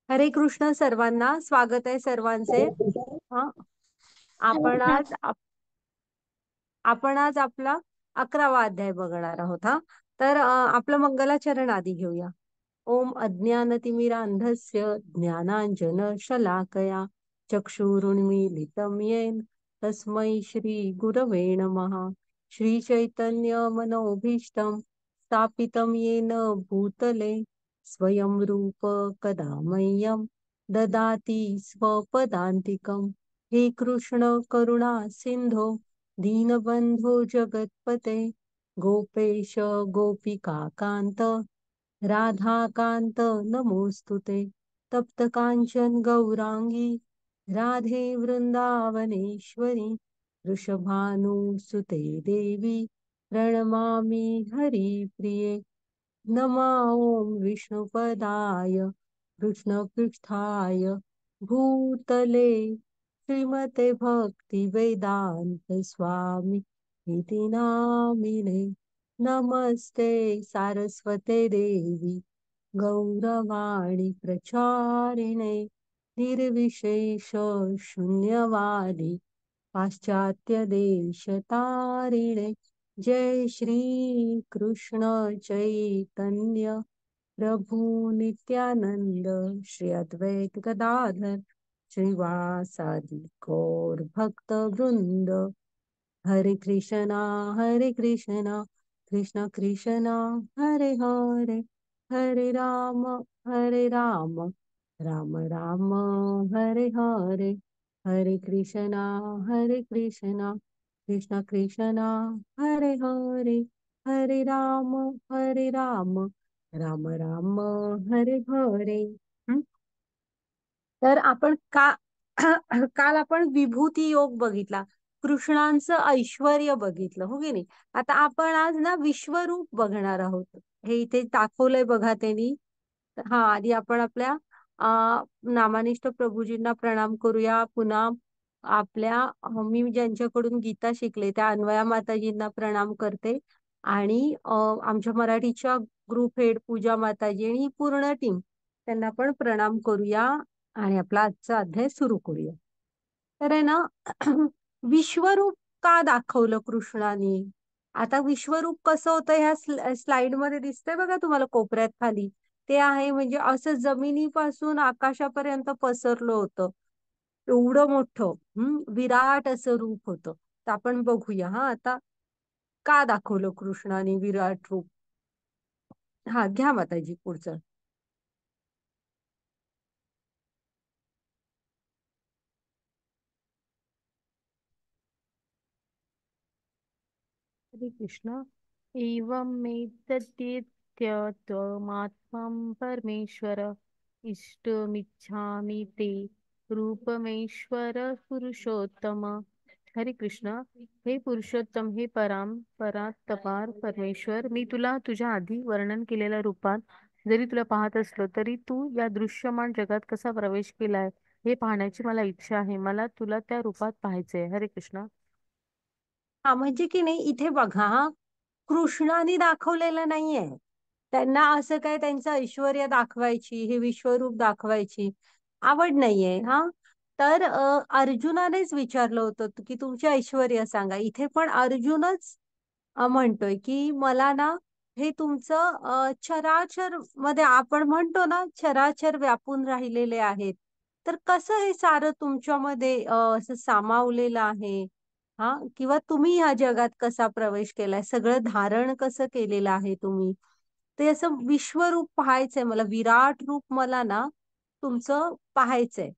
हरे कृष्ण सर्वांना. स्वागत आहे सर्वांचे. हा आपण आज आपला 11वा अध्याय बघणार आहोत. तर आपलं मंगलाचरण आधी घेऊया. ओम अज्ञानतिमिरांधस्य ज्ञानांजन शलाकया चक्षुरुन्मीलितं येन तस्मै श्री गुरवे नमः. श्री चैतन्य मनोभीष्टं स्थापितं येन भूतले स्वयं रूप कदा मह्यं ददाति स्वपदान्तिकं. हे कृष्ण करुणा सिंधो दीनबंधो जगत्पते गोपेश गोपिकाकांत राधाकांत नमोस्तुते. तप्त कांचन गौरांगी राधे वृंदावनेश्वरी वृषभानुसुते देवी प्रणमामि हरिप्रिये. नमा ओम विष्णुपदाय कृष्णपृष्ठाय भूतले श्रीमते भक्ती वेदांत स्वामी इति नामिने. नमस्ते सारस्वते देवी गौरवाणी प्रचारिणे निर्विशेष शून्यवादी पाश्चात्य देशतारिणे. जय श्री कृष्ण चैतन्य प्रभु नित्यानंद श्री अद्वैत गदाधर श्रीवासादि गौर भक्त वृंद. हरे कृष्णा कृष्ण कृष्णा हरे हरे हरे राम राम राम हरे हरे. हरे कृष्णा कृष्ण कृष्णा हरे हरे हरे राम राम राम हरे हरे. तर आपण काल आपण विभूती योग बघितला. कृष्णांचं ऐश्वर्य बघितलं, हो की नाही. आता आपण आज ना विश्वरूप बघणार आहोत. हे इथे दाखवलंय बघा त्यांनी. हा, आधी आपण आपल्या नामानिष्ठ प्रभूजींना प्रणाम करूया. पुन्हा आपल्या मी ज्यांच्याकडून गीता शिकले त्या अन्वया माताजींना प्रणाम करते. आणि आमच्या मराठीच्या ग्रुप हेड पूजा माताजी आणि ही पूर्ण टीम, त्यांना पण प्रणाम करूया आणि आपला आजचा अध्याय सुरू करूया. तर आहे ना विश्वरूप का दाखवलं कृष्णाने. आता विश्वरूप कसं होतं ह्या स्लाइड मध्ये दिसतंय बघा तुम्हाला कोपऱ्यात खाली. ते आहे म्हणजे असं जमिनीपासून आकाशापर्यंत पसरलं होतं. एवढं मोठं विराट असं रूप होतं. तर आपण बघूया आता का दाखवलं कृष्णाने विराट रूप. हा, घ्या माताजी पुढचं. हरे कृष्ण. एवमेतद्येत्यात्मात्मं परमेश्वर इष्टमिच्छामि ते रूपमेश्वर पुरुषोत्तम. हरे कृष्ण. हे पुरुषोत्तम, हे परात्पर परमेश्वर, मी तुला तुझ्या आधी वर्णन केलेल्या रूपात जरी तुला पाहत असलो तरी तू या दृश्यमान जगात कसा प्रवेश केलाय हे पाहण्याची मला इच्छा आहे. मला तुला त्या रूपात पाहायचंय. हरे कृष्ण. हा, म्हणजे की नाही इथे बघा, कृष्णाने दाखवलेलं नाहीये. त्यांना असं काय त्यांचं ऐश्वर्य दाखवायची, हे विश्वरूप दाखवायची आवड नाहीये. तर अर्जुनानेच विचारलं होतं की तुमचे ऐश्वर्य सांगा. इथे पण अर्जुनच म्हणतोय की मला ना हे तुमचं चराचर मध्ये आपण म्हणतो ना चराचर व्यापून राहिलेले आहेत. तर कसं हे सारं तुमच्यामध्ये असं सामावलेलं आहे. किंवा तुम्ही ह्या जगात कसा प्रवेश केलाय, सगळं धारण कसं केलेलं आहे तुम्ही. ते असं विश्वरूप पाहायचंय मला, विराट रूप मला ना तुमचं पाहायचंय.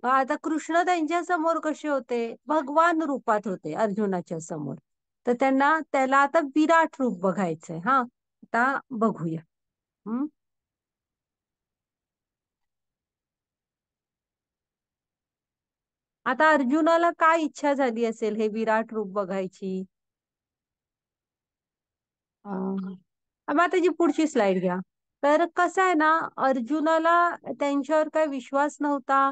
मग आता कृष्ण त्यांच्या समोर कसे होते, भगवान रूपात होते अर्जुनाच्या समोर. तर त्याला आता विराट रूप बघायचंय. आता बघूया. हम्म आता अर्जुनाला काय इच्छा झाली असेल हे विराट रूप बघायची. मग त्याची पुढची स्लाइड घ्या. तर कसं आहे ना, अर्जुनाला त्यांच्यावर काय विश्वास नव्हता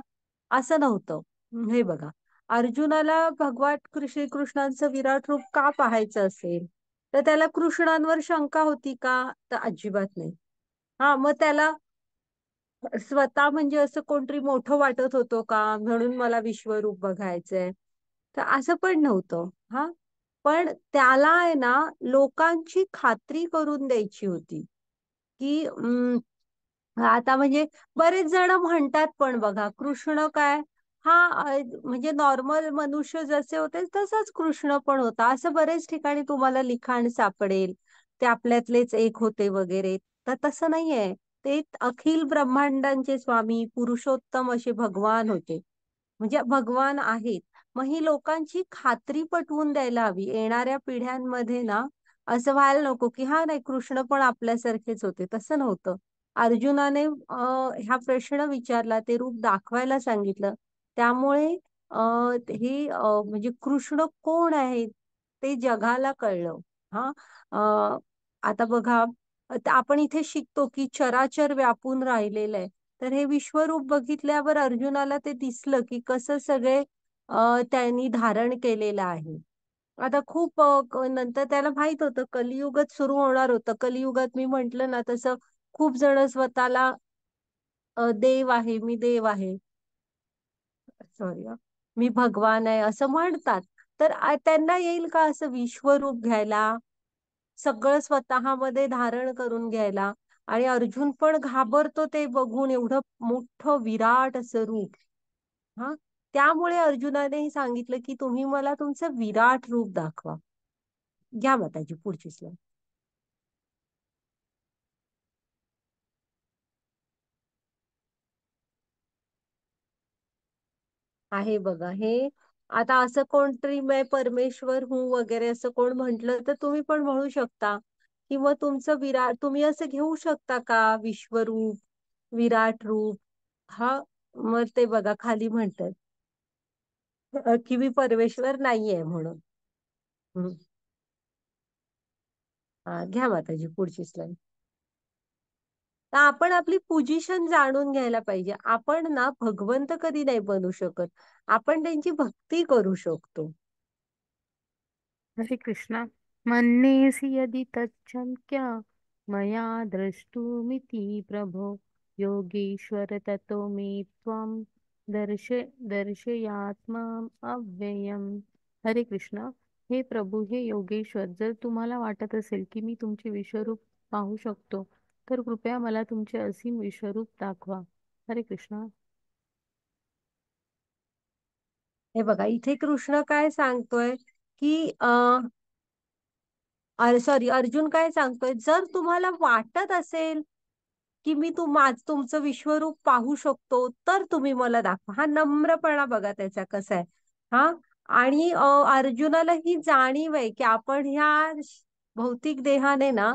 असं नव्हतं. हे बघा, अर्जुनाला भगवान श्रीकृष्णांचं विराट रूप का पाहायचं असेल, तर त्याला कृष्णांवर शंका होती का, तर अजिबात नाही. मग त्याला स्वतः म्हणजे असं कोणतरी मोठं वाटत होतो का म्हणून मला विश्वरूप बघायचंय. तर असं पण नव्हतं. हा, पण त्याला आहे ना लोकांची खात्री करून द्यायची होती की आता म्हणजे बरेच जण म्हणतात पण बघा कृष्ण काय हा म्हणजे नॉर्मल मनुष्य जसे होते तसाच कृष्ण पण होता, असं बरेच ठिकाणी तुम्हाला लिखाण सापडेल. ते आपल्यातलेच एक होते वगैरे. तर तसं नाहीये. ते अखिल ब्रह्मांडांचे स्वामी पुरुषोत्तम असे भगवान होते. म्हणजे भगवान आहेत. मग ही लोकांची खात्री पटवून द्यायला हवी येणाऱ्या पिढ्यांमध्ये ना. असं व्हायला नको की हा नाही कृष्ण पण आपल्यासारखेच होते, तसं नव्हतं. अर्जुनाने हा प्रश्न विचारला, ते रूप दाखवायला सांगितलं. त्यामुळे हे म्हणजे कृष्ण कोण आहे ते जगाला कळलं. हा, आता बघा, आता आपण इथे शिकतो की चराचर व्यापून राहिलेलं आहे. तर हे विश्वरूप बघितल्यावर अर्जुनाला ते दिसलं की कसं सगळे त्यांनी धारण केलेलं आहे. आता खूप नंतर त्याला माहित होतं कलियुगच सुरू होणार होतं. कलियुगात मी म्हंटल ना तसं खूप जण स्वतःला देव आहे, मी देव आहे, सॉरी, मी भगवान आहे असं म्हणतात. तर त्यांना येईल का असं विश्वरूप घ्यायला, सगळं स्वतःमध्ये धारण करून घ्यायला? आणि अर्जुन पण घाबरतो ते बघून, एवढं मोठं विराट असं रूप. हा, त्यामुळे अर्जुनाने सांगितलं की तुम्ही मला तुमचं विराट रूप दाखवा. घ्या माताजी पुढची स्लाईड. आहे बघा हे. आता असं कोणतरी मैं परमेश्वर हूं वगैरे असं कोण म्हंटल तर तुम्ही पण म्हणू शकता. किंवा तुमचं विराट तुम्ही असं घेऊ शकता का विश्वरूप, विराट रूप. हा, मग ते बघा खाली म्हणतात की मी परमेश्वर नाहीये म्हणून. हम्म. हा, घ्या माताजी पुढची स्लाईड. तर आपण आपली पोझिशन जाणून घ्यायला पाहिजे. आपण ना भगवंत कधी नाही बनू शकत, आपण त्यांची भक्ती करू शकतो. हरे कृष्णा. मन्येऽसि यदि तच्छक्या मया द्रष्टुमिति प्रभो योगीश्वर ततो मे त्वां दर्शयात्माम् अव्ययम्. हरे कृष्णा. हे प्रभू, हे योगेश्वर, जर तुम्हाला वाटत असेल की मी तुमचे विश्वरूप पाहू शकतो, तर कृपया मला तुमचे असीम विश्वरूप दाखवा. हरे कृष्णा. हे बघा इथे कृष्ण काय सांगतोय की सॉरी, अर्जुन काय सांगतोय, जर तुम्हाला वाटत असेल की मी तुमचं विश्वरूप पाहू शकतो तर तुम्ही मला दाखवा. हा नम्रपणा बघा त्याचा कसा आहे. हा, आणि अर्जुनाला ही जाणीव आहे की आपण ह्या भौतिक देहाने ना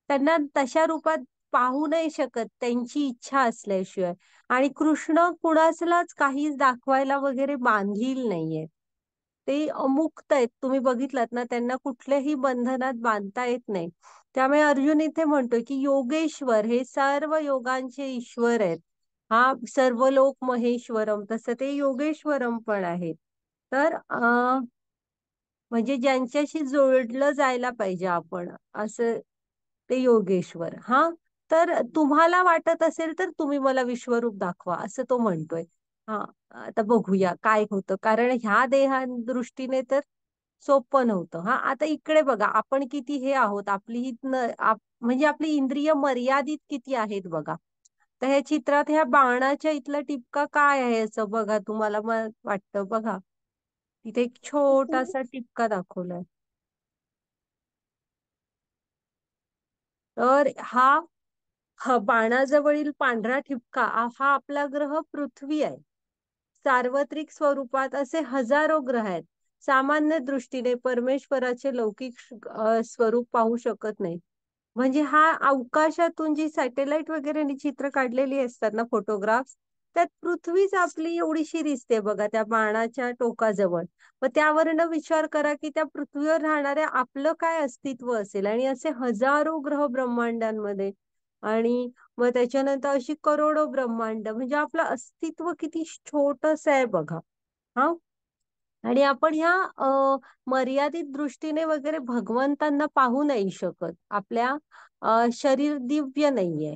त्यांना तशा रूपात पाहू नाही शकत त्यांची इच्छा असल्याशिवाय. आणि कृष्ण कुणालाच काही दाखवायला वगैरे बांधील नाहीये. ते मुक्त आहेत, तुम्ही बघितलात ना, त्यांना कुठल्याही बंधनात बांधता येत नाही. त्यामुळे अर्जुन इथे म्हणतोय की योगेश्वर हे सर्व योगांचे ईश्वर आहेत. हा, सर्व लोक महेश्वरम, तसं ते योगेश्वरम पण आहेत. तर म्हणजे ज्यांच्याशी जोडलं जायला पाहिजे आपण, असं ते योगेश्वर. हा, तर तुम्हाला वाटत असेल तर तुम्ही मला विश्वरूप दाखवा असं तो म्हणतोय. हा, आता बघूया काय होतं, कारण ह्या देहा दृष्टीने तर सोपं नव्हतं. हा, आता इकडे बघा आपण किती हे आहोत, आपली ही म्हणजे आपली इंद्रिय मर्यादित किती आहेत बघा. तर ह्या चित्रात ह्या बाणाच्या इथला टिपका काय आहे असं बघा, तुम्हाला मग वाटतं बघा. तिथे एक छोटासा टिपका दाखवलाय. तर हा बाणाजवळील पांढरा ठिपका हा आपला ग्रह पृथ्वी आहे. सार्वत्रिक स्वरूपात असे हजारो ग्रह आहेत. सामान्य दृष्टीने परमेश्वराचे लौकिक स्वरूप पाहू शकत नाही. म्हणजे हा अवकाशातून जी सॅटेलाइट वगैरे चित्र काढलेली असतात ना, फोटोग्राफ्स, त्यात पृथ्वीच आपली एवढीशी दिसते बघा त्या बाणाच्या टोकाजवळ. मग त्यावरनं विचार करा की त्या पृथ्वीवर राहणाऱ्या आपलं काय अस्तित्व असेल, आणि असे हजारो ग्रह ब्रह्मांडांमध्ये. आणि मग त्याच्यानंतर अशी करोडो ब्रह्मांड, म्हणजे आपलं अस्तित्व किती छोटस आहे बघा. हा, आणि आपण ह्या मर्यादित दृष्टीने वगैरे भगवंतांना पाहू नाही शकत. आपल्या शरीर दिव्य नाहीये.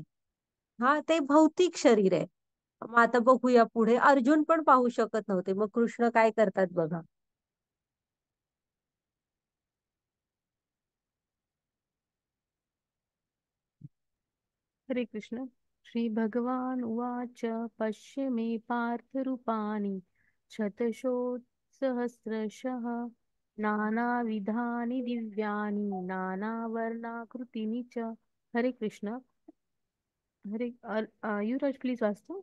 हा ते भौतिक शरीर आहे. मग आता बघूया पुढे, अर्जुन पण पाहू शकत नव्हते, मग कृष्ण काय करतात बघा. हरे कृष्ण. श्री भगवान उवाच पश्य मे पार्थ रूपाणि शतशोत्सहस्रशः नानाविधानि दिव्यानि नानावर्णाकृतीनि च. हरे कृष्ण. हरे युवराज प्लीज वाचतो.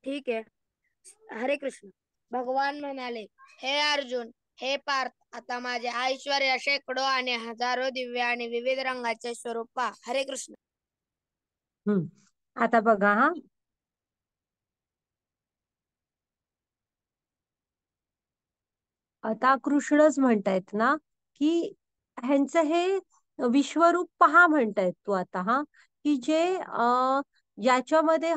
ठीक आहे. हरे कृष्ण. भगवान म्हणाले, हे अर्जुन, हे पार्थ, आता माझे ऐश्वर्य शेकडो आणि हजारो दिव्य आणि विविध रंगाचे स्वरूप पहा. हरे कृष्ण. हम्म. आता बघा हा, आता कृष्णच म्हणतायत ना, की ह्यांचं हे विश्वरूप पहा म्हणतायत तू आता, हा, की जे ज्याच्यामध्ये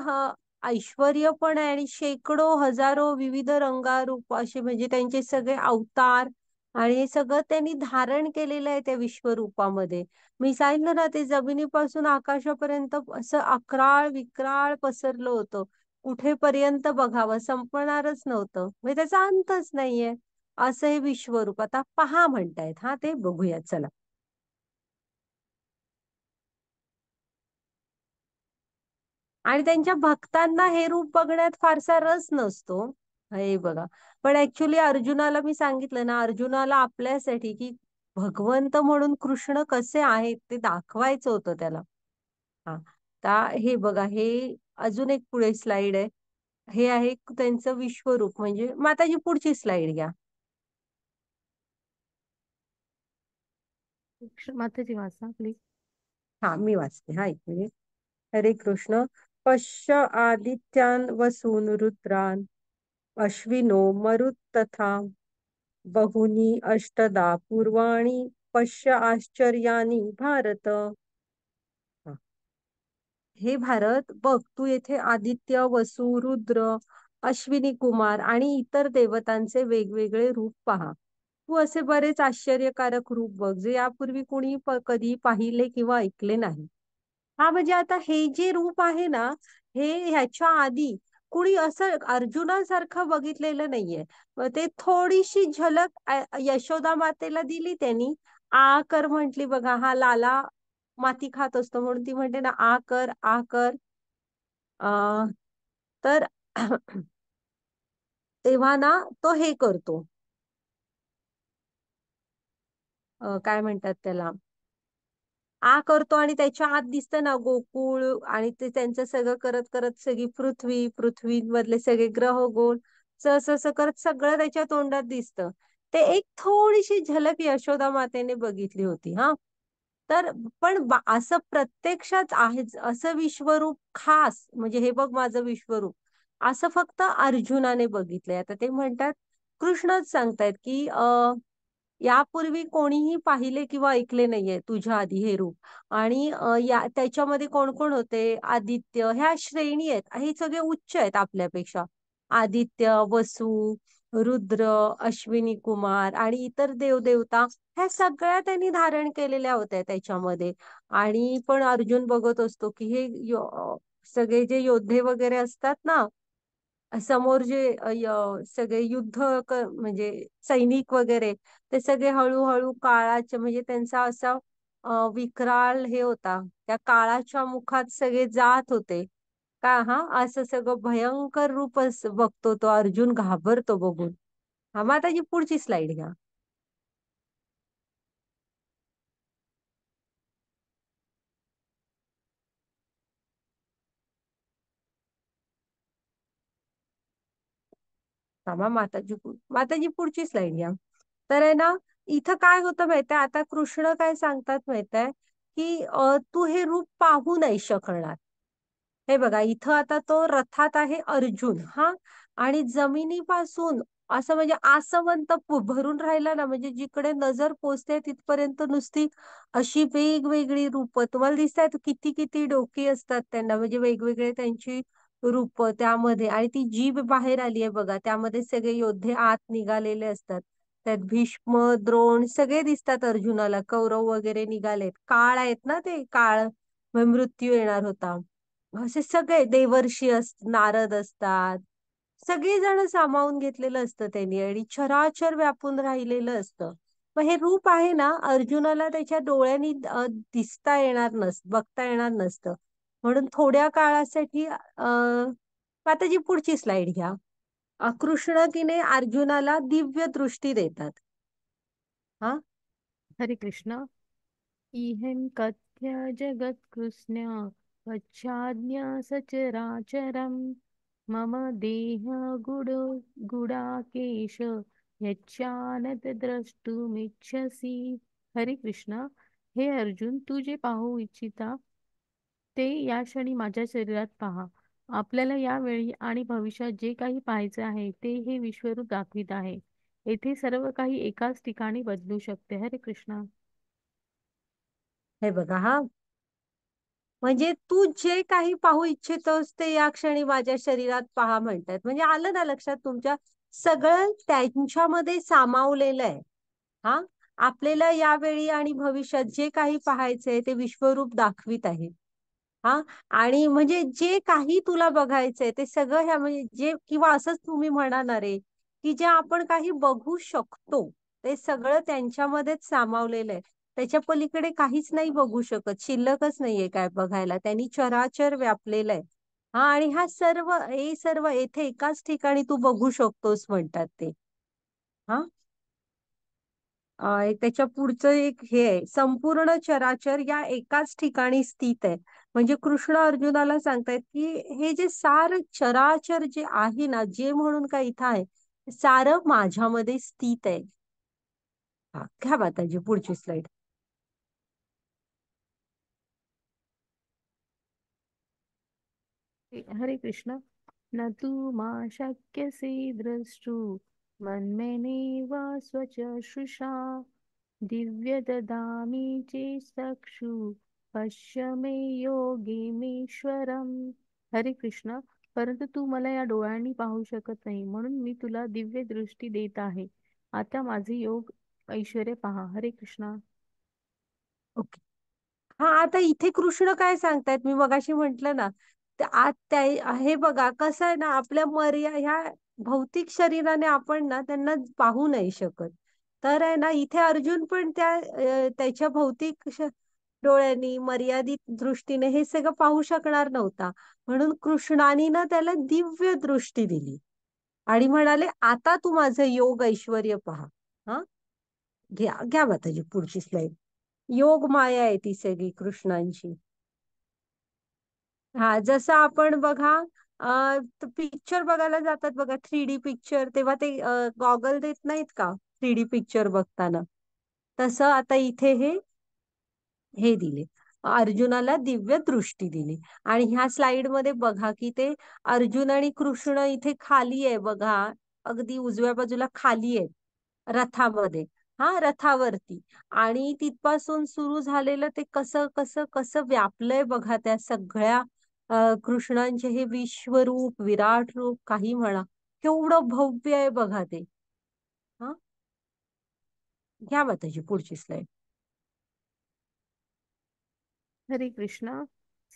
ऐश्वर्य पण आहे आणि शेकडो हजारो विविध रंगारूप असे, म्हणजे त्यांचे सगळे अवतार आणि हे सगळं त्यांनी धारण केलेलं आहे त्या विश्वरूपामध्ये. मी सांगितलं ना, ते जमिनीपासून आकाशापर्यंत असं अक्राळ विक्राळ पसरलं होतं. कुठेपर्यंत बघावं, संपणारच नव्हतं, म्हणजे त्याचा अंतच नाहीये. असं हे विश्वरूप आता पहा म्हणतायत, हा ते बघूया चला. आणि त्यांच्या भक्तांना हे रूप बघण्यात फारसा रस नसतो. हे बघा, पण ऍक्च्युली अर्जुनाला मी सांगितलं ना, अर्जुनाला आपल्यासाठी की भगवंत म्हणून कृष्ण कसे आहेत ते दाखवायचं होतं त्याला. हा, हे बघा, हे अजून एक पुढे स्लाइड आहे. हे आहे त्यांचं विश्वरूप, म्हणजे माताजी पुढची स्लाइड घ्या. माताजी वाचा प्लीज. हा मी वाचते, हा एक मिनिट. हरे कृष्ण. पश्य आदित्यान वसून रुद्रान अश्विनो मरुत्तथा बहुनी अष्टदा पूर्वाणि पश्य आश्चर्यानी भारत. हा. हे भारत बघ, तू येथे आदित्य, वसु, रुद्र, अश्विनी कुमार आणि इतर देवतांचे वेगवेगळे रूप पहा. तू असे बरेच आश्चर्यकारक रूप बघ, जे यापूर्वी कोणी कधी पाहिले किंवा ऐकले नाही. हा, म्हणजे आता हे जे रूप आहे ना, हे ह्याच्या आधी कुणी असं अर्जुनासारखं बघितलेलं नाहीये. मग ते थोडीशी झलक यशोदा मातेला दिली त्यांनी. आ कर म्हंटली बघा, हा लाला माती खात असतो म्हणून ती म्हणते ना, आ कर आ कर. तर तेव्हा ना तो हे करतो, काय म्हणतात त्याला, आ करतो आणि त्याच्या आत दिसतं ना गोकुळ, आणि ते त्यांचं सगळं करत करत सगळी पृथ्वी मधले सगळे ग्रह गोल असं करत सगळं त्याच्या तोंडात दिसतं. ते एक थोडीशी झलक यशोदा मातेने बघितली होती, हा. तर पण असं प्रत्यक्षात आहे असं विश्वरूप खास, म्हणजे हे बघ माझं विश्वरूप, असं फक्त अर्जुनाने बघितलंय. आता ते म्हणतात, कृष्णच सांगतायत की यापूर्वी कोणीही पाहिले किंवा ऐकले नाहीये तुझ्या आधी हे रूप. आणि त्याच्यामध्ये कोण कोण होते, आदित्य, ह्या श्रेणी आहेत, हे सगळे उच्च आहेत आपल्यापेक्षा. आदित्य, वसु, रुद्र, अश्विनी कुमार आणि इतर देवदेवता, ह्या सगळ्या त्यांनी धारण केलेल्या होत्या त्याच्यामध्ये. आणि पण अर्जुन बघत असतो की हे सगळे जे योद्धे वगैरे असतात ना, समोर जे सगळे म्हणजे सैनिक वगैरे, ते सगळे हळूहळू काळाचे, म्हणजे त्यांचा असा विक्राळ हे होता, त्या काळाच्या मुखात सगळे जात होते का, हा, असं सगळं भयंकर रूप बघतो तो अर्जुन, घाबरतो बघून. हा, मग आता जी पुढची स्लाइड घ्या. थांबा, माताजी पुढची स्लाइड घ्या. तर आहे ना, इथं काय होतं माहितीये, आता कृष्ण काय सांगतात माहितीये, की तू हे रूप पाहू नाही शकणार. हे बघा, इथं आता तो रथात आहे अर्जुन, हा, आणि जमिनीपासून असं म्हणजे आसवंत भरून राहिला ना, म्हणजे जिकडे नजर पोचते तिथपर्यंत नुसती अशी वेगवेगळी रूप तुम्हाला दिसतायत. किती किती डोकी असतात त्यांना, म्हणजे वेगवेगळे त्यांची रूप त्यामध्ये. आणि ती जीभ बाहेर आली आहे बघा, त्यामध्ये सगळे योद्धे आत निघालेले असतात. त्यात भीष्म, द्रोण सगळे दिसतात अर्जुनाला, कौरव वगैरे निघालेत, काळ आहेत ना ते, काळ मग मृत्यू येणार होता. असे सगळे देवर्षी नारद असतात, सगळेजण सामावून घेतलेलं असतं त्यांनी आणि चराचर व्यापून राहिलेलं असतं. मग हे रूप आहे ना, अर्जुनाला त्याच्या डोळ्यांनी दिसता येणार बघता येणार नसतं. म्हणून थोड्या काळासाठी आता जी पुढची स्लाइड घ्या. कृष्ण तिने अर्जुनाला दिव्य दृष्टी देतात. हा, हरे कृष्ण. इहं कथ्य जगत्कृष्ण वच्छाज्ञ सचराचरं मम देह गुडाकेश यच्चानत द्रष्टुमिच्छसि. हरे कृष्ण. हे अर्जुन, तू जे पाहू इच्छिता ते या क्षणी माझ्या शरीरात पहा. आपल्याला यावेळी आणि भविष्यात जे काही पाहायचे आहे ते हे विश्वरूप दाखवित आहे. येथे सर्व काही एकाच ठिकाणी बदलू शकते. हरे कृष्ण. हे बघा. हा, म्हणजे तू जे काही पाहू इच्छितोस ते या क्षणी माझ्या शरीरात पहा म्हणतात. म्हणजे आलं ना लक्षात तुमच्या, सगळं त्यांच्यामध्ये सामावलेलं आहे. हा, आपल्याला यावेळी आणि भविष्यात जे काही पाहायचंय ते विश्वरूप दाखवित आहे. हा, आणि म्हणजे जे काही तुला बघायचंय ते सगळं ह्या म्हणजे जे, किंवा असंच तुम्ही म्हणणार आहे की जे आपण काही बघू शकतो ते सगळं त्यांच्यामध्येच सामावलेलं आहे. त्याच्या पलीकडे काहीच नाही बघू शकत, शिल्लकच नाहीये काय बघायला. त्यांनी चराचर व्यापलेलं आहे. हा, आणि हे सर्व येथे एकाच ठिकाणी तू बघू शकतोस म्हणतात ते. हा, त्याच्या पुढचं एक हे आहे, संपूर्ण चराचर या एकाच ठिकाणी स्थित आहे. म्हणजे कृष्ण अर्जुनाला सांगतायत की हे जे सार चराचर जे आहे ना, जे म्हणून काय इथं आहे, सारं माझ्यामध्ये स्थित आहे. हा, घ्या माताजी पुढची स्लाइड. हरे कृष्ण. न तू मा शक्यसे द्रष्टु मन्मेनेव स्वचक्षुषा दिव्य ददामि चे चक्षु पश्य मे योगीमेश्वरम. हरे कृष्ण. परंतु तू मला या डोळ्यांनी पाहू शकत नाही, म्हणून मी तुला दिव्य दृष्टी देत आहे. आता माझे योग ऐश्वर्य पहा. हरे कृष्ण. ओके. हा, आता इथे कृष्ण काय सांगतायत, मी मगाशी म्हंटल ना, हे बघा कसं आहे ना, आपल्या ह्या भौतिक शरीराने आपण ना त्यांना पाहू नाही शकत. तर आहे ना, इथे अर्जुन पण त्याच्या भौतिक डोळ्यांनी मर्यादित दृष्टीने हे सगळं पाहू शकणार नव्हता. म्हणून कृष्णाने ना त्याला दिव्य दृष्टी दिली आणि म्हणाले, आता तू माझं योग ऐश्वर्य पहा. हा, घ्या घ्या माताजी पुढची स्लाइड. योग माया आहे ती सगळी कृष्णांची. हा, जसं आपण बघा पिक्चर बघायला जातात बघा, 3D पिक्चर, तेव्हा ते गॉगल देत नाहीत का 3D पिक्चर बघताना, तसं आता इथे हे दिले, अर्जुनाला दिव्य दृष्टी दिली. आणि ह्या स्लाइड मध्ये बघा की ते अर्जुन आणि कृष्ण इथे खाली आहे बघा, अगदी उजव्या बाजूला खाली आहे रथामध्ये. हा, रथावरती. आणि तिथपासून सुरू झालेलं ते कसं कसं कसं व्यापलंय बघा त्या सगळ्या कृष्णांचे हे विश्वरूप, विराट रूप, काही म्हणा, केवढं भव्य आहे बघा ते. हा, घ्या माताजी पुढची स्लाइड. हरे कृष्ण.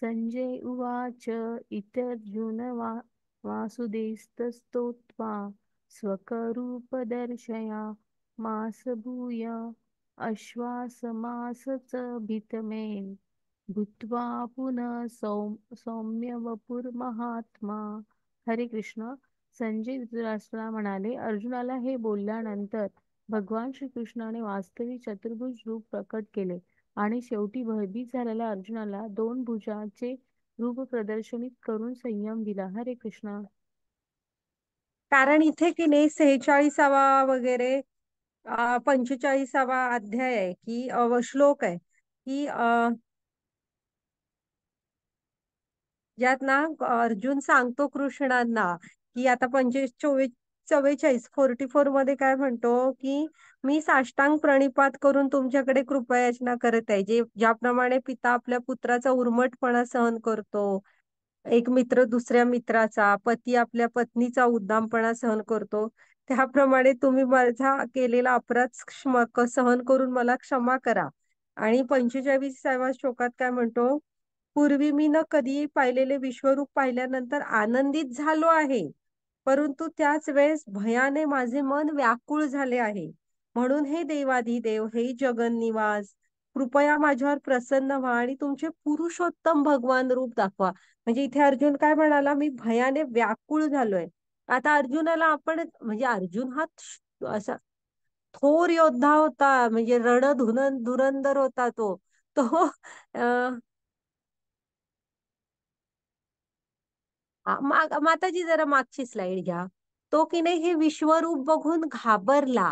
संजय उवाच इत्यर्जुन वासुदेस्तस्तोत्वा स्वकरूपदर्शया मास भूय अश्वासमास च भीतमेन भूत्वा पुनः सौम्य वपुर्महात्मा. हरे कृष्ण. संजय धृतराष्ट्राला म्हणाले, अर्जुनाला हे बोलल्यानंतर भगवान श्रीकृष्णाने वास्तविक चतुर्भुज रूप प्रकट केले आणि शेवटी भयभीत झालेल्या अर्जुनाला दोन भुजाचे रूप प्रदर्शनित करून संयम दिला. हरे कृष्ण. कारण इथे की नाही 46वा वगैरे 45वा अध्याय आहे की श्लोक आहे की ज्यात ना अर्जुन सांगतो कृष्णांना की आता 44 मध्ये काय म्हणतो की मी साष्टांग प्रणिपात करून तुमच्याकडे कृपायाचना करत आहे. ज्याप्रमाणे पिता आपल्या पुत्राचा उर्मटपणा सहन करतो, एक मित्र दुसऱ्या मित्राचा, पती आपल्या पत्नीचा उद्दामपणा सहन करतो, त्याप्रमाणे तुम्ही माझा केलेला अपराध सहन करून मला क्षमा करा. आणि 45व्या श्लोकात काय म्हणतो, पूर्वी मी न कधीही पाहिलेले विश्वरूप पाहिल्यानंतर आनंदित झालो आहे, परंतु त्याच वेळेस भयाने माझे मन व्याकुळ झाले आहे. म्हणून हे देवाधिदेव, हे जगन्निवास, कृपया माझ्यावर प्रसन्न व्हा आणि तुमचे पुरुषोत्तम भगवान रूप दाखवा. म्हणजे इथे अर्जुन काय म्हणाला, मी भयाने व्याकुळ झालोय. आता अर्जुनाला आपण म्हणजे अर्जुन हा असा थोर योद्धा होता, म्हणजे धुरंधर होता तो. तो माताजी जरा मागची स्लाइड घ्या. तो की नाही हे विश्वरूप बघून घाबरला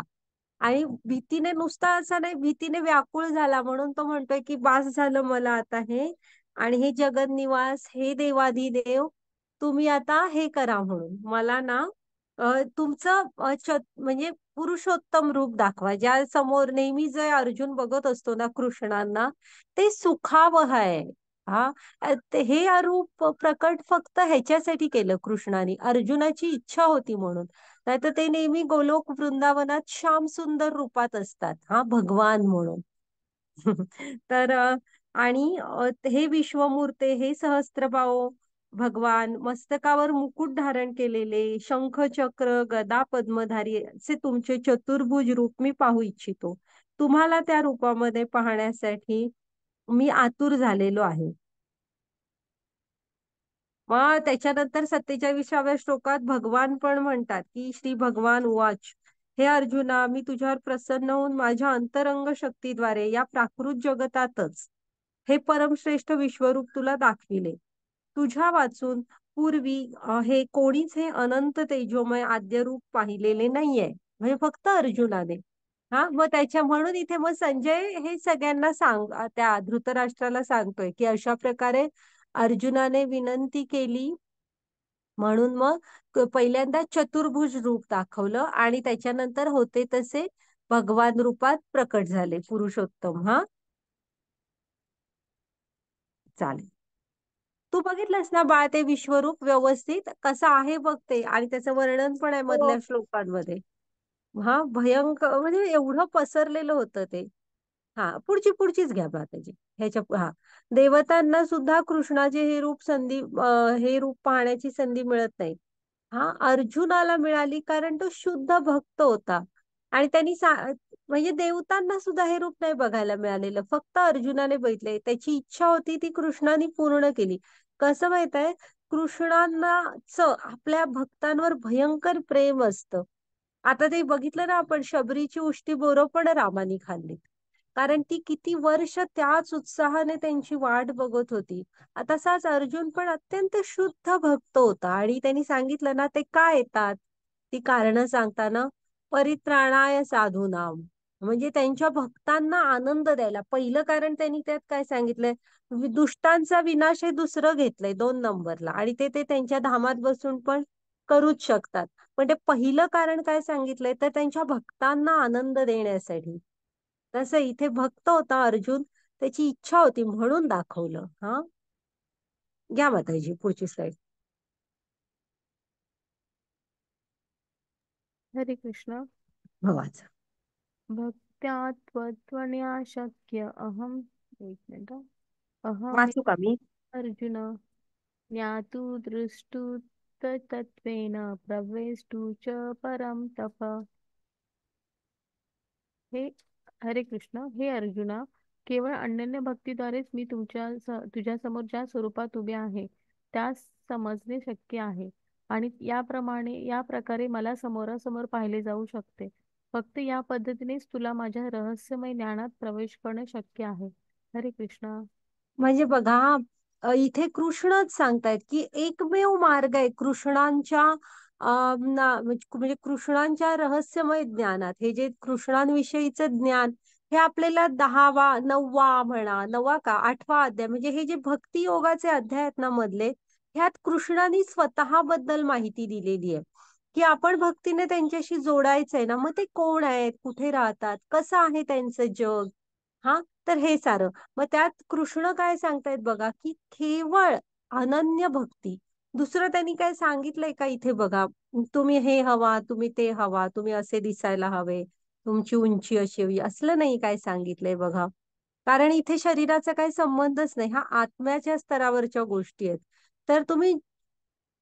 आणि भीतीने नुसता असा नाही, भीतीने व्याकुळ झाला. म्हणून तो म्हणतोय की बास झालं मला आता हे. आणि हे जगन्निवास, हे देवाधिदेव, तुम्ही आता हे करा म्हणून मला ना तुमचं म्हणजे पुरुषोत्तम रूप दाखवा. ज्या समोर नेहमी जे अर्जुन बघत असतो ना कृष्णांना, ते सुखावह आहे. हा हे रूप प्रकट फक्त ह्याच्यासाठी केलं कृष्णाने, अर्जुनाची इच्छा होती म्हणून. नाहीतर ते नेहमी गोलोक वृंदावनात श्याम सुंदर रूपात असतात, हा भगवान म्हणून. तर आणि हे विश्वमूर्ते, हे सहस्त्रपाव भगवान, मस्तकावर मुकुट धारण केलेले, शंख चक्र गदा पद्मधारी असे तुमचे चतुर्भुज रूप मी पाहू इच्छितो. तुम्हाला त्या रूपामध्ये पाहण्यासाठी मी आतुर झालेलो आहे. मग त्याच्यानंतर 47व्या श्लोकात भगवान पण म्हणतात की श्री भगवान उवाच, हे अर्जुना, मी तुझ्यावर प्रसन्न होऊन माझ्या अंतरंग शक्तीद्वारे या प्राकृत जगतातच हे परमश्रेष्ठ विश्वरूप तुला दाखविले. तुझ्या वाचून पूर्वी हे कोणीच हे अनंत तेजोमय आद्य रूप पाहिलेले नाहीये. म्हणजे फक्त अर्जुनाने. हा मग त्याच्या म्हणून इथे मग संजय हे सगळ्यांना त्या धृतराष्ट्राला सांगतोय की अशा प्रकारे अर्जुनाने विनंती केली म्हणून मग पहिल्यांदा चतुर्भुज रूप दाखवलं आणि त्याच्यानंतर होते तसे भगवान रूपात प्रकट झाले पुरुषोत्तम. हा चालेल. तू बघितलंस ना बाळ ते विश्वरूप व्यवस्थित कसं आहे बघते, आणि त्याचं वर्णन पण आहे हो. मधल्या श्लोकांमध्ये. हा भयंकर म्हणजे एवढं पसरलेलं होतं ते. हा पुढचीच घ्या माताजी. हा देवतांना सुद्धा कृष्णाचे हे रूप हे रूप पाहण्याची संधी मिळत नाही. हा अर्जुनाला मिळाली कारण तो शुद्ध भक्त होता. आणि त्यांनी म्हणजे देवतांना सुद्धा हे रूप नाही बघायला मिळालेलं, फक्त अर्जुनाने बघितले. त्याची इच्छा होती ती कृष्णाने पूर्ण केली. कसं माहित आहे, कृष्णांनाच आपल्या भक्तांवर भयंकर प्रेम असतं. आता ते बघितलं ना आपण, शबरीची उष्टी बोरं पण रामाने खाल्ली, कारण ती किती वर्ष त्याच उत्साहाने त्यांची वाट बघत होती. तसाच अर्जुन पण अत्यंत शुद्ध भक्त होता आणि त्यांनी सांगितलं ना ते का येतात, ती कारणं सांगताना परित्राणाय साधूनाम, म्हणजे त्यांच्या भक्तांना आनंद द्यायला. पहिलं कारण त्यांनी त्यात काय सांगितलंय, दुष्टांचा विनाश हे दुसरं घेतलंय 2 नंबरला, आणि ते त्यांच्या धामात बसून पण करूच शकतात. पण ते पहिलं कारण काय सांगितलंय, तर त्यांच्या भक्तांना आनंद देण्यासाठी. तसं इथे भक्त होता अर्जुन, त्याची इच्छा होती म्हणून दाखवलं. हा घ्या माताजी पुढची स्लाइड. हरे कृष्ण. भवाचा भक्त्या त्वत्त्वन्या शक्य अहम, एक मिनिट, अहमे वाचू का मी? अर्जुन ज्ञातु दृष्टु तत्त्वेन प्रवेष्टु च परम तप. हे हरे कृष्ण, हे अर्जुना, केवळ अनन्य भक्तीद्वारेच मी तुझ्या समोर ज्या स्वरूपात उभे आहे त्यास समजणे शक्य आहे, आणि या प्रकारे मला समोरासमोर पाहिले जाऊ शकते. फक्त या पद्धतीनेच तुला माझ्या रहस्यमय ज्ञानात प्रवेश करणे शक्य आहे. हरे कृष्ण. म्हणजे बघा, इथे कृष्णच सांगतायत की एकमेव मार्ग आहे कृष्णांच्या म्हणजे कृष्णांच्या रहस्यमय ज्ञानात. हे जे कृष्णांविषयीचं ज्ञान, हे आपल्याला 10वा 9वा म्हणा, 9वा का 8वा अध्याय, म्हणजे हे जे भक्ती योगाचे अध्याय आहेत ना मधले, ह्यात कृष्णाने स्वतःबद्दल माहिती दिलेली आहे की आपण भक्तीने त्यांच्याशी जोडायचंय ना. मग ते कोण आहेत, कुठे राहतात, कसं आहे त्यांचं जग, हा तर हे सारं. मग त्यात कृष्ण काय सांगतायत बघा, की केवळ अनन्य भक्ती. दुसरं त्यांनी काय सांगितलंय का इथे बघा, तुम्ही हे हवा, तुम्ही ते हवा, तुम्ही असे दिसायला हवे, तुमची उंची अशी हवी, असलं नाही काय सांगितलंय बघा. कारण इथे शरीराचा काही संबंधच नाही, हा आत्म्याच्या स्तरावरच्या गोष्टी आहेत. तर तुम्ही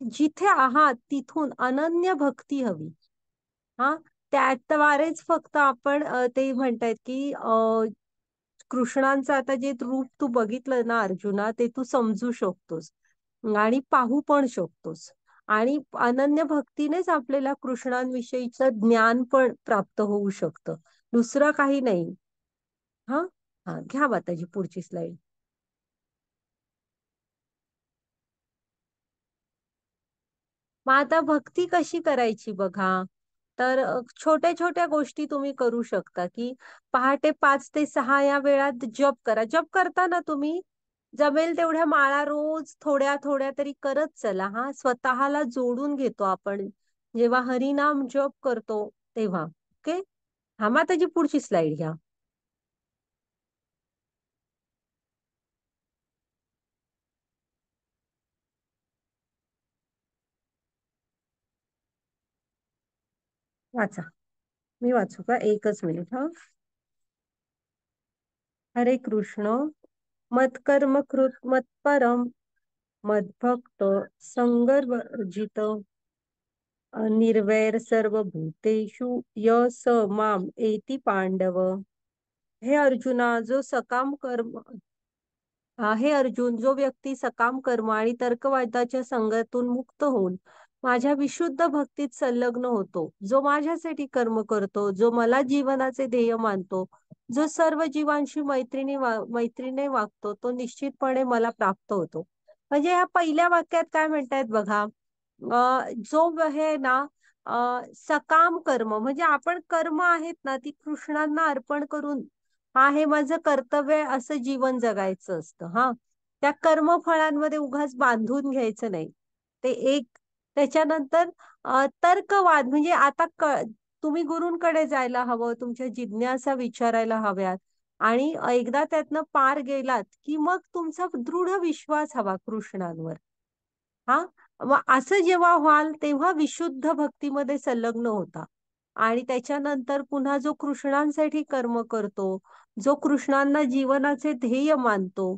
जिथे आहात तिथून अनन्य भक्ती हवी. हा, त्याद्वारेच फक्त आपण ते म्हणतायत की कृष्णांचं आता जे रूप तू बघितलं ना अर्जुना, ते तू समजू शकतोस आणि पाहू पण शकतोस. आणि अनन्य भक्तीनेच आपल्याला कृष्णांविषयीचं ज्ञान पण प्राप्त होऊ शकतं, दुसरं काही नाही. हा, हा घ्या माताजी पुढची स्लाइड. मग आता भक्ती कशी करायची बघा. तर छोट्या छोट्या गोष्टी तुम्ही करू शकता, की पहाटे 5 ते 6 या वेळात जप करा. जप करताना तुम्ही जमेल तेवढ्या माळा रोज थोड्या थोड्या तरी करत चला. हा, स्वतःला जोडून घेतो आपण जेव्हा हरिनाम जप करतो तेव्हा. ओके, हा माताजी पुढची स्लाइड घ्या. वाचा, मी वाचू का? एकच मिनिट हा. हरे कृष्ण. मत्कर्म कृत मत्परम, मद्भक्त संगर्वजित, निर्वैर सर्वभूतेषु य स माम एति पांडव. हे अर्जुना, जो सकाम कर्म हे अर्जुन, जो व्यक्ती सकाम कर्म आणि तर्कवादाच्या संगतून मुक्त होऊन माझ्या विशुद्ध भक्तीत संलग्न होतो, जो माझ्यासाठी कर्म करतो, जो मला जीवनाचे ध्येय मानतो, जो सर्व जीवांशी मैत्रीने वागतो, तो निश्चितपणे मला प्राप्त होतो. म्हणजे या पहिल्या वाक्यात काय म्हणतायत बघा. जो हे ना सकाम कर्म म्हणजे आपण कर्म आहेत ना ती कृष्णांना अर्पण करून, हा हे माझं कर्तव्य आहे असं जीवन जगायचं असतं. हा, त्या कर्मफळांमध्ये उगाच बांधून घ्यायचं नाही. ते एक. त्याच्यानंतर तर्कवाद म्हणजे आता तुम्ही गुरूंकडे जायला हवं, तुमच्या जिज्ञासा विचारायला हव्यात. आणि एकदा त्यातनं पार गेलात की मग तुमचा दृढ विश्वास हवा कृष्णांवर. हा, मग असं जेव्हा व्हाल तेव्हा विशुद्ध भक्तीमध्ये संलग्न होता. आणि त्याच्यानंतर पुन्हा जो कृष्णांसाठी कर्म करतो, जो कृष्णांना जीवनाचे ध्येय मानतो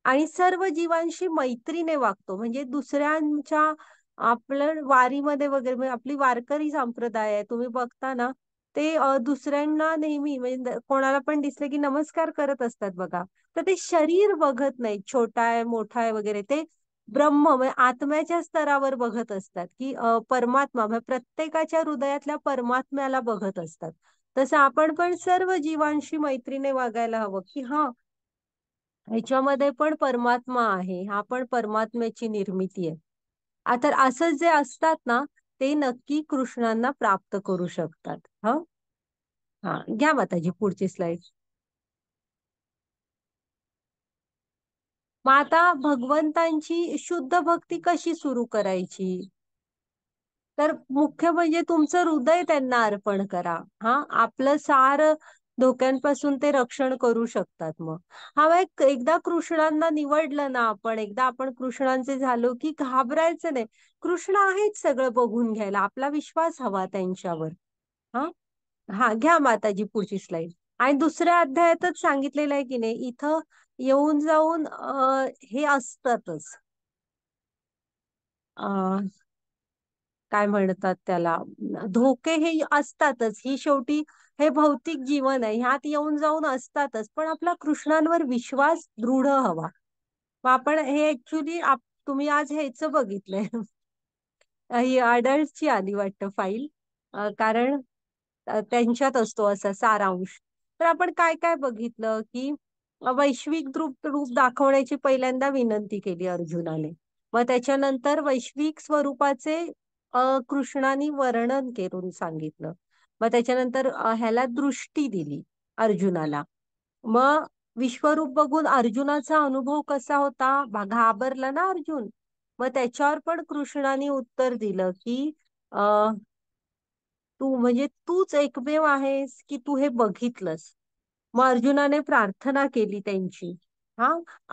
आणि सर्व जीवांशी मैत्रीने वागतो, म्हणजे दुसऱ्यांच्या आपल्या वारीमध्ये वगैरे म्हणजे आपली वारकरी संप्रदाय आहे तुम्ही बघता ना, ते दुसऱ्यांना नेहमी म्हणजे कोणाला पण दिसले की नमस्कार करत असतात बघा. तर ते शरीर बघत नाही, छोटा आहे मोठा आहे वगैरे, ते ब्रह्म म्हणजे आत्म्याच्या स्तरावर बघत असतात, की परमात्मा म्हणजे प्रत्येकाच्या हृदयातल्या परमात्म्याला बघत असतात. तसं आपण पण सर्व जीवांशी मैत्रीने वागायला हवं, की हा ह्याच्यामध्ये पण परमात्मा आहे, हा पण परमात्म्याची निर्मिती आहे. आता असं जे असतात ना, ते नक्की कृष्णांना प्राप्त करू शकतात. हा, हा घ्या माताजी पुढची स्लाइड. मग आता भगवंतांची शुद्ध भक्ती कशी सुरू करायची. तर मुख्य म्हणजे तुमचं हृदय त्यांना अर्पण करा. हा, आपलं सार धोक्यांपासून ते रक्षण करू शकतात. मग हा एकदा कृष्णांना निवडलं ना आपण, एकदा आपण कृष्णांचे झालो की घाबरायचं नाही. कृष्ण आहेच सगळं बघून घ्यायला, आपला विश्वास हवा त्यांच्यावर. हा, हा घ्या माताजी पुढची स्लाइड. आणि दुसऱ्या अध्यायातच सांगितलेलं आहे की नाही, इथं येऊन जाऊन हे असतातच. काय म्हणतात त्याला, धोके हे असतातच. ही शेवटी हे भौतिक जीवन आहे, ह्यात येऊन जाऊन असतातच. पण आपला कृष्णांवर विश्वास दृढ हवा. मग आपण हे ऍक्च्युली तुम्ही आज ह्याच बघितलंय ही अडल्टची आली वाटतं फाईल. कारण त्यांच्यात असतो असा सारांश. तर आपण काय काय बघितलं की वैश्विक रूप दाखवण्याची पहिल्यांदा विनंती केली अर्जुनाने. मग त्याच्यानंतर वैश्विक स्वरूपाचे कृष्णाने वर्णन करून सांगितलं. मग त्याच्यानंतर ह्याला दृष्टी दिली अर्जुनाला. मग विश्वरूप बघून अर्जुनाचा अनुभव कसा होता, घाबरला ना अर्जुन. मग त्याच्यावर पण कृष्णाने उत्तर दिलं की तू म्हणजे तूच एकमेव आहेस की तू हे बघितलंस. मग अर्जुनाने प्रार्थना केली त्यांची. हा,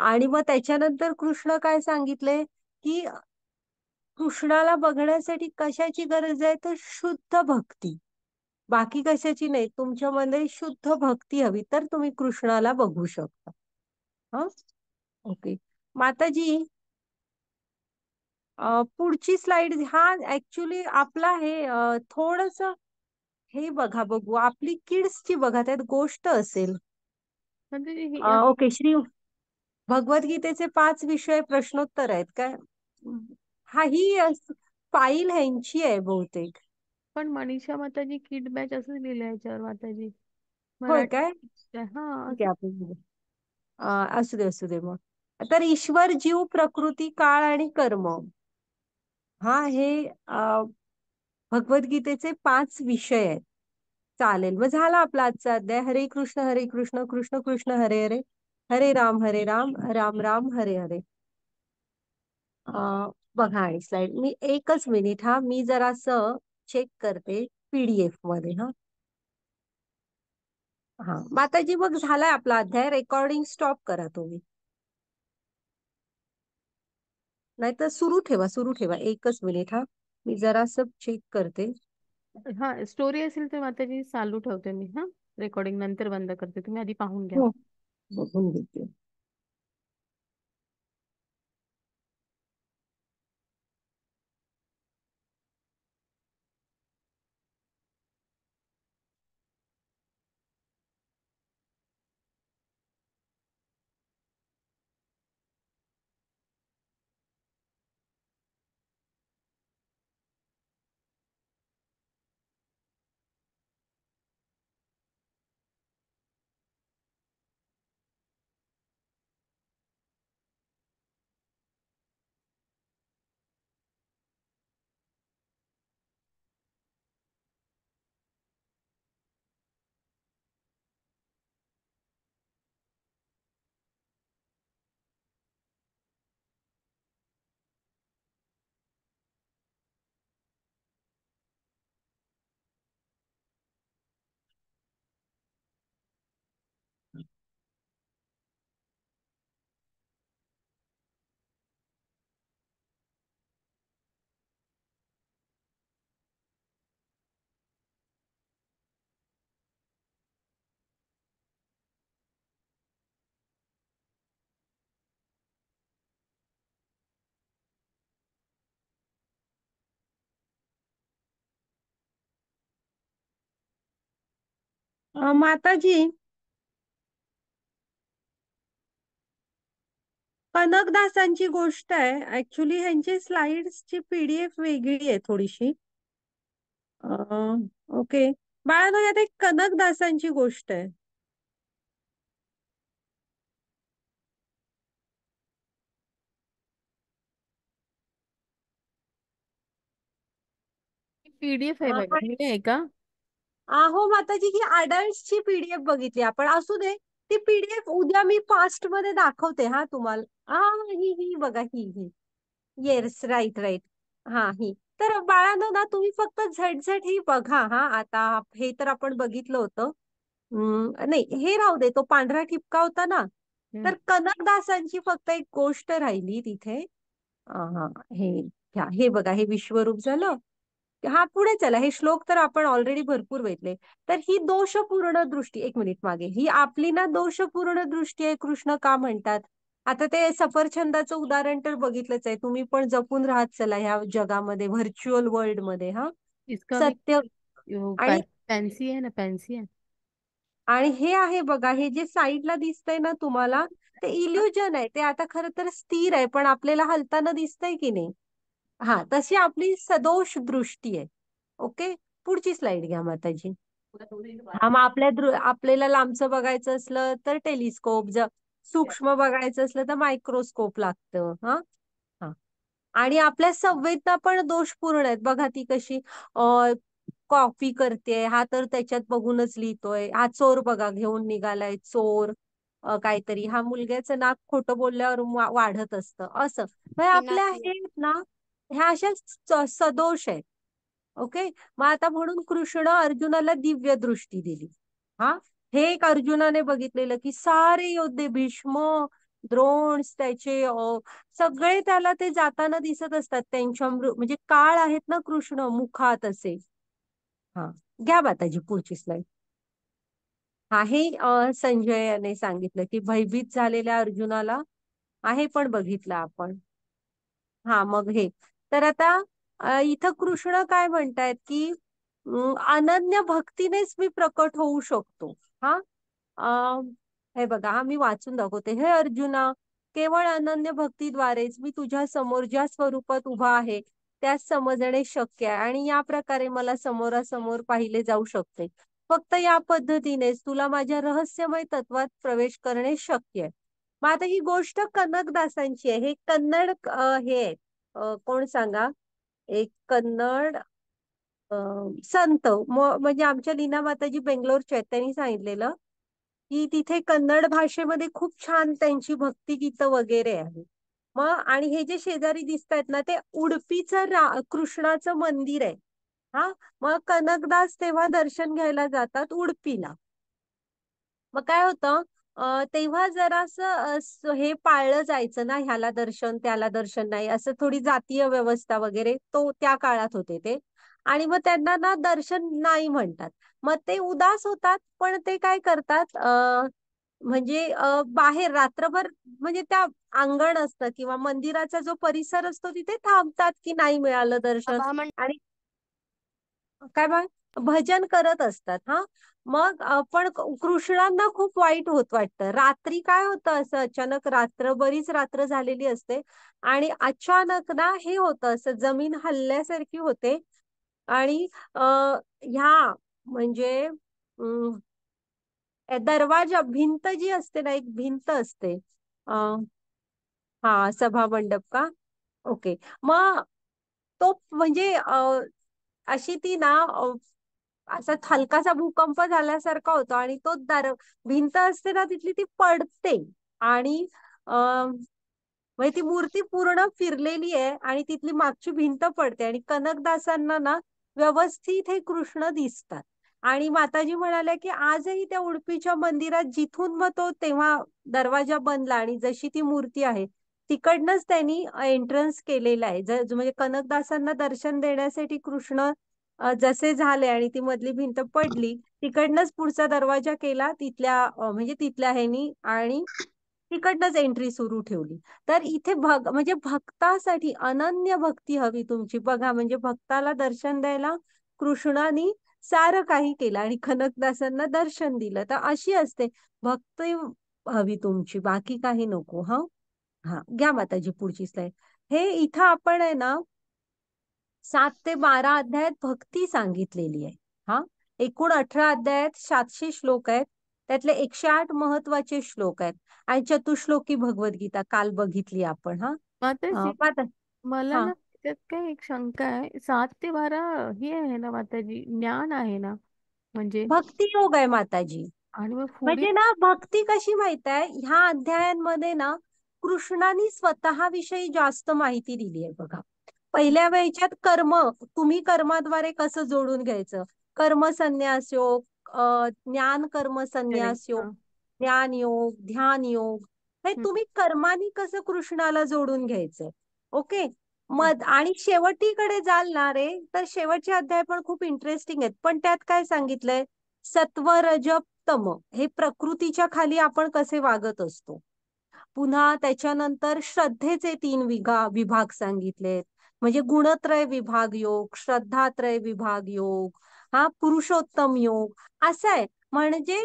आणि मग त्याच्यानंतर कृष्ण काय सांगितले की कृष्णाला बघण्यासाठी कशाची गरज आहे, तर शुद्ध भक्ती. बाकी कशाची नाही, तुमच्यामध्ये शुद्ध भक्ती हवी तर तुम्ही कृष्णाला बघू शकता. हा, ओके माताजी. पुढची स्लाइड, हा ऍक्च्युली आपला हे थोडस हे बघा, बघू आपली किड्सची बघा, त्यात गोष्ट असेल. म्हणजे ओके, श्री भगवद्गीतेचे 5 विषय प्रश्नोत्तर आहेत काय? हा, ही फाईल ह्यांची आहे बहुतेक. पण मनीषा माताजी किड बॅच असं लिहिलं याच्यावर माताजी. होय काय? मराठी हा ठीक आहे, आपण बघू. असू दे असू दे मग. तर ईश्वर, जीव, प्रकृती, काळ आणि कर्म, हा हे भगवद्गीतेचे 5 विषय आहेत. चालेल, मग झाला आपला आजचा अध्याय. हरे कृष्ण कृष्ण कृष्ण हरे हरे, हरे राम राम राम हरे हरे. बघा आणि स्लाइड, मी एकच मिनिट, हा मी जरासं चेक करते पीडीएफ मध्ये. हा माताजी, मग झालाय आपला अध्याय. रेकॉर्डिंग स्टॉप करा तुम्ही, नाहीतर सुरू ठेवा. एकच मिनिट, हा मी जरासं चेक करते. हा स्टोरी असेल तर माताजी चालू ठेवते मी. हा रेकॉर्डिंग नंतर बंद करते, तुम्ही आधी पाहून घ्या. हो, बघून घेते. माताजी, कनकदासांची गोष्ट आहे. ऍक्च्युली ह्यांची स्लाइड्सची पीडीएफ वेगळी आहे थोडीशी. ओके बाळांनो, यात एक कनकदासांची गोष्ट आहे. पीडीएफ आहे बघा, अं, हे आहे का? हो माताजी, ही अडल्टची पीडीएफ बघितली आपण. असू दे, ती पीडीएफ उद्या मी फास्ट मध्ये दाखवते हा तुम्हाला. ही बघा, ही येस, राईट राईट. ही तर बाळांनो ना, तुम्ही फक्त झटझट ही बघा. आता हे तर आपण बघितलं होतं. नाही, हे राहू दे, तो पांढरा ठिपका होता ना. हम्म. तर कनकदासांची फक्त एक गोष्ट राहिली तिथे. हा, हे घ्या, हे बघा, हे विश्वरूप झालं. पुढे चला, हे श्लोक तर आपण ऑलरेडी भरपूर वेचले. तर ही दोषपूर्ण दृष्टी, एक मिनिट मागे, ही आपली ना दोषपूर्ण दृष्टी आहे. कृष्ण का म्हणतात? आता ते सफरचंदाचं उदाहरण तर बघितलंच आहे. तुम्ही पण जपून राहत चला ह्या जगामध्ये, व्हर्च्युअल वर्ल्ड मध्ये. इसका भी सत्य. आणि फॅन्सी आहे ना, फॅन्सी आहे. आणि हे आहे बघा, हे जे साईडला दिसतंय ना तुम्हाला, ते इल्युजन आहे. ते आता खरं तर स्थिर आहे, पण आपल्याला हलताना दिसतंय की नाही. तशी आपली सदोष दृष्टी आहे. ओके, पुढची स्लाइड घ्या माताजी. मग आपल्याला लांबचं बघायचं असलं तर टेलिस्कोप, जर सूक्ष्म बघायचं असलं तर मायक्रोस्कोप लागतं. हा हा आणि आपल्या संवेदना पण दोषपूर्ण आहेत बघा. ती कशी कॉपी करते, हा तर त्याच्यात बघूनच लिहितोय. हा चोर बघा, घेऊन निघालाय चोर. काहीतरी हा मुलग्याचं नाक खोटं बोलल्यावर वाढत असतं असं. म्हणजे आपल्या पिनाकी. आहेत ना, ह्या अशा सदोष आहेत. ओके, मग आता म्हणून कृष्ण अर्जुनाला दिव्य दृष्टी दिली. हा, हे एक अर्जुनाने बघितलेलं की सारे योद्धे, भीष्म, द्रोण, त्याचे सगळे त्याला ते जाताना दिसत असतात. त्यांच्या म्हणजे काळ आहेत ना कृष्ण मुखात असे. हा घ्या माताजी पुढची स्लाइड. हा हे संजयाने सांगितलं की भयभीत झालेल्या अर्जुनाला आहे पण बघितलं आपण. हा मग हे तर आता इथं कृष्ण काय म्हणतायत की अनन्य भक्तीनेच मी प्रकट होऊ शकतो. हा हे बघा, हा मी वाचून दाखवते. हे अर्जुना, केवळ अनन्य भक्तीद्वारेच मी तुझ्या समोर ज्या स्वरूपात उभा आहे त्यास समजणे शक्य आहे आणि या प्रकारे मला समोरासमोर पाहिले जाऊ शकते. फक्त या पद्धतीनेच तुला माझ्या रहस्यमय तत्वात प्रवेश करणे शक्य आहे. मग आता ही गोष्ट कनकदासांची आहे. हे कन्नड हे आहेत. कोण सांगा? एक कन्नड संत म्हणजे आमच्या लीना माताजी बेंगलोरच्या आहेत. त्यांनी सांगितलेलं की तिथे कन्नड भाषेमध्ये खूप छान त्यांची भक्तिगीतं वगैरे आहे. मग आणि हे जे शेजारी दिसत आहेत ना, ते उडपीचं कृष्णाचं मंदिर आहे. हा मग कनकदास तेव्हा दर्शन घ्यायला जातात उडपीला. मग काय होतं तेव्हा जरासं हे पाळलं जायचं ना, ह्याला दर्शन त्याला दर्शन नाही, असं थोडी जातीय व्यवस्था वगैरे तो त्या काळात होते ते. आणि मग त्यांना ना दर्शन नाही म्हणतात. मग ते उदास होतात, पण ते काय करतात म्हणजे बाहेर रात्रभर म्हणजे त्या अंगण असतं किंवा मंदिराचा जो परिसर असतो तिथे थांबतात की नाही मिळालं दर्शन. सभा मंडप आणि काय बा भजन करत असतात. हा मग पण कृष्णांना खूप वाईट होत वाटतं. रात्री काय होतं असं अचानक, बरीच रात्र झालेली असते आणि अचानक ना हे होतं, असं जमीन हलल्यासारखी होते. आणि ह्या म्हणजे दरवाजा भिंत जी असते ना, एक भिंत असते. हा सभा मंडप का? ओके. मग तो म्हणजे अशी ती ना असा हलकासा भूकंप झाल्यासारखा होतो आणि तो भिंत असते ना तिथली ती पडते. आणि म्हणजे ती मूर्ती पूर्ण फिरलेली आहे आणि तिथली मागची भिंत पडते आणि कनकदासांना ना व्यवस्थित हे कृष्ण दिसतात. आणि माताजी म्हणाल्या की आजही त्या उडपीच्या मंदिरात जिथून मग तो तेव्हा दरवाजा बनला आणि जशी ती मूर्ती आहे तिकडनंच त्यांनी एंट्रन्स केलेला आहे. म्हणजे कनकदासांना दर्शन देण्यासाठी कृष्ण जसे झाले आणि ती मधली भिंत पडली, तिकडनंच पुढचा दरवाजा केला तिथल्या म्हणजे तिथल्या ह्यानी आणि तिकडनंच एंट्री सुरू ठेवली. तर इथे म्हणजे भक्तासाठी अनन्य भक्ती हवी तुमची. बघा म्हणजे भक्ताला दर्शन द्यायला कृष्णानी सारं काही केलं आणि कनकदासांना दर्शन दिलं. तर अशी असते भक्ती हवी तुमची, बाकी काही नको. हा हा घ्या माताजी पुढची स्लाइड. हे इथं आपण आहे ना 7 ते 12 अध्यायात भक्ती सांगितलेली आहे. हा एकूण 18 अध्यायात 700 श्लोक आहेत. त्यातले 108 महत्वाचे श्लोक आहेत आणि चतुश्लोकी भगवद्गीता काल बघितली आपण. हा माताजी, माता मला हा ना त्यात काय एक शंका आहे. 7 ते 12 हे आहे ना माताजी, ज्ञान आहे ना म्हणजे? भक्ती योग आहे माताजी. आणि मग पुढे म्हणजे ना भक्ती कशी माहित आहे, ह्या अध्यायांमध्ये ना कृष्णाने स्वतःविषयी जास्त माहिती दिली आहे. बघा पहिल्या वेळच्यात कर्म, तुम्ही कर्माद्वारे कसं जोडून घ्यायचं, कर्म संन्यास योग, ज्ञान कर्म खरे. संन्यास योग, हा. ज्ञान योग, ध्यान योग, हे हम्म, तुम्ही कर्मानी कसं कृष्णाला जोडून घ्यायचंय. ओके. हम्म. मग आणि शेवटीकडे जाल ना रे, तर शेवटचे अध्याय पण खूप इंटरेस्टिंग आहेत. पण त्यात काय सांगितलंय, सत्व रज तम हे प्रकृतीच्या खाली आपण कसे वागत असतो. पुन्हा त्याच्यानंतर श्रद्धेचे 3 विभाग सांगितलेत. म्हणजे गुणत्रय विभाग योग, श्रद्धात्रय विभाग योग, हा पुरुषोत्तम योग असं आहे. म्हणजे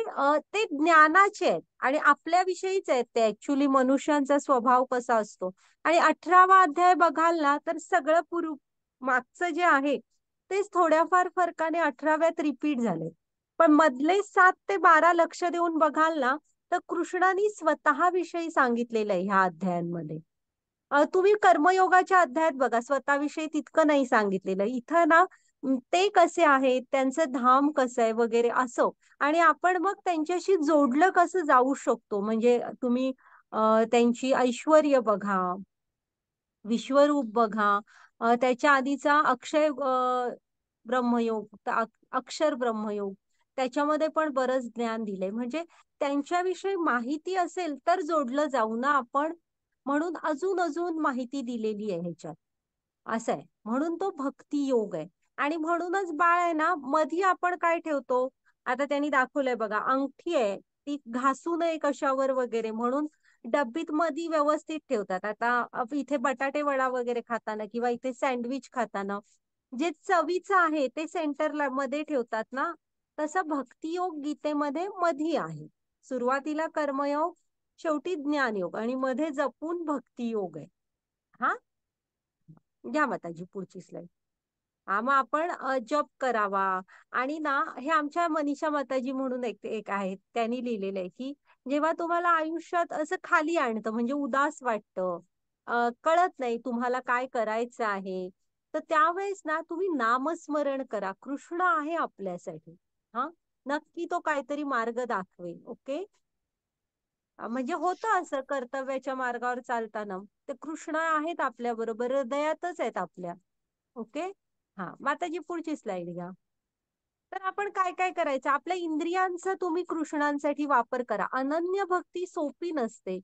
ते ज्ञानाचे आहेत आणि आपल्याविषयीच आहेत ते. ऍक्च्युली मनुष्यांचा स्वभाव कसा असतो. आणि 18वा अध्याय बघाल ना तर सगळं मागचं जे आहे तेच थोड्याफार फरकाने 18व्यात रिपीट झाले. पण मधले 7 ते 12 लक्ष देऊन बघाल ना तर कृष्णाने स्वतःविषयी सांगितलेलं आहे ह्या अध्यायांमध्ये. तुम्ही कर्मयोगाच्या अध्यायात बघा, स्वतःविषयी तितकं नाही सांगितलेलं. इथं ना ते कसे आहेत, त्यांचं धाम कसं आहे वगैरे असं. आणि आपण मग त्यांच्याशी जोडलं कसं जाऊ शकतो. म्हणजे तुम्ही त्यांची ऐश्वर्य बघा, विश्वरूप बघा, त्याच्या आधीचा अक्षय ब्रह्मयोग, अक्षर ब्रह्मयोग, त्याच्यामध्ये पण बरंच ज्ञान दिलंय. म्हणजे त्यांच्याविषयी माहिती असेल तर जोडलं जाऊ ना आपण. म्हणून अजून अजून माहिती दिलेली आहे ह्याच्यात. असं आहे, म्हणून तो भक्ती योग आहे. आणि म्हणूनच बाळ आहे ना, मधी आपण काय ठेवतो, आता त्यांनी दाखवलंय बघा, अंगठी आहे ती घासू नये कशावर वगैरे म्हणून डब्बीत मधी व्यवस्थित ठेवतात. आता इथे बटाटे वडा वगैरे खाताना किंवा इथे सँडविच खाताना जे चवीचं आहे ते सेंटरला मध्ये ठेवतात ना, तसं भक्तियोग गीतेमध्ये मधी आहे. सुरुवातीला कर्मयोग, शेवटी ज्ञानयोग आणि मध्ये जपून भक्तियोग आहे. हा, घ्या माताजी पुढची स्लाइड. हा, मग आपण जप करावा. आणि ना, हे आमच्या मनीषा माताजी म्हणून एक एक आहेत, त्यांनी लिहिलेलं आहे की जेव्हा तुम्हाला आयुष्यात असं खाली आणतं, म्हणजे उदास वाटतं, कळत नाही तुम्हाला काय करायचं आहे, तर त्यावेळेस ना तुम्ही नामस्मरण करा. कृष्ण आहे आपल्यासाठी. हा, नक्की तो काहीतरी मार्ग दाखवेल. ओके, म्हणजे होतं असं कर्तव्याच्या मार्गावर चालताना ते कृष्ण आहेत आपल्या बरोबर, हृदयातच आहेत आपल्या. ओके, हा, माताजी पुढची स्लाइड घ्या. तर आपण काय काय करायचं, आपल्या इंद्रियांचा तुम्ही कृष्णांसाठी वापर करा. अनन्य भक्ती सोपी नसते,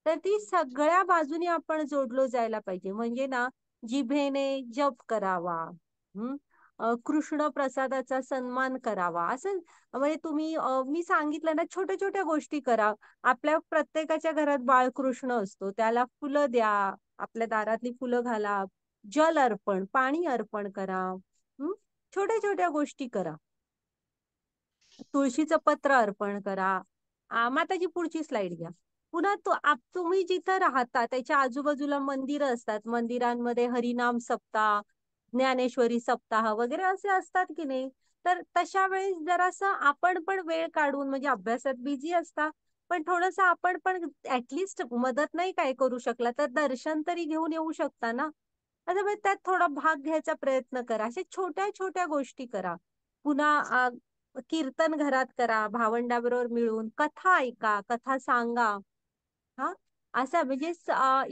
तर ती सगळ्या बाजूने आपण जोडलो जायला पाहिजे. म्हणजे ना, जिभेने जप करावा, कृष्ण प्रसादाचा सन्मान करावा, असं म्हणजे तुम्ही मी सांगितलं ना, छोट्या छोट्या गोष्टी करा. आपल्या प्रत्येकाच्या घरात बाळकृष्ण असतो, त्याला फुलं द्या, आपल्या दारातली फुलं घाला, जल अर्पण, पाणी अर्पण करा. हम्म, छोट्या छोट्या गोष्टी करा. तुळशीचं पत्र अर्पण करा. माताजी पुढची स्लाइड घ्या. पुन्हा तुम्ही जिथं राहता त्याच्या आजूबाजूला मंदिरं असतात, मंदिरांमध्ये हरिनाम सप्ताह, ज्ञानेश्वरी सप्ताह वगैरे असे असतात की नाही, तर तशा वेळेस जरासं आपण पण वेळ काढून, म्हणजे अभ्यासात बिझी असता, पण थोडस आपण पण ऍटलिस्ट मदत नाही काय करू शकला तर दर्शन तरी घेऊन येऊ शकता ना. आता मग त्यात थोडा भाग घ्यायचा प्रयत्न करा. अशा छोट्या छोट्या गोष्टी करा. पुन्हा कीर्तन घरात करा, भावंडाबरोबर मिळून कथा ऐका, कथा सांगा. हा, असा म्हणजे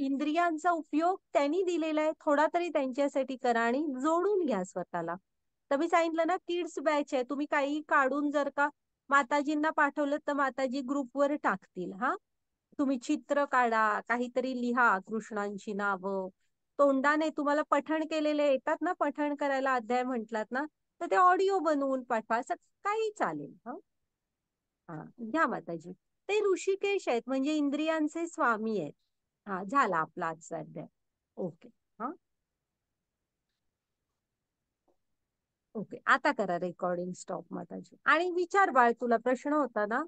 इंद्रियांचा उपयोग त्यांनी दिलेला आहे, थोडा तरी त्यांच्यासाठी करा आणि जोडून घ्या स्वतःला. तर मी सांगितलं ना, किड्स बॅच आहे, तुम्ही काही काढून जर का माताजींना पाठवलं तर माताजी ग्रुपवर टाकतील. हा, तुम्ही चित्र काढा, काहीतरी लिहा, कृष्णांची नावं तोंडाने, तुम्हाला पठण केलेले येतात ना, पठण करायला अध्याय म्हटलात ना, तर ते ऑडिओ बनवून पाठवा, असं काही चालेल. हा, हा, घ्या माताजी. ते ऋषिकेश आहेत, म्हणजे इंद्रियांचे स्वामी आहेत. हा, झाला आपला आजचा अध्याय. ओके. हा, ओके, आता करा रेकॉर्डिंग स्टॉप माताजी. आणि विचार बाळ, तुला प्रश्न होता ना.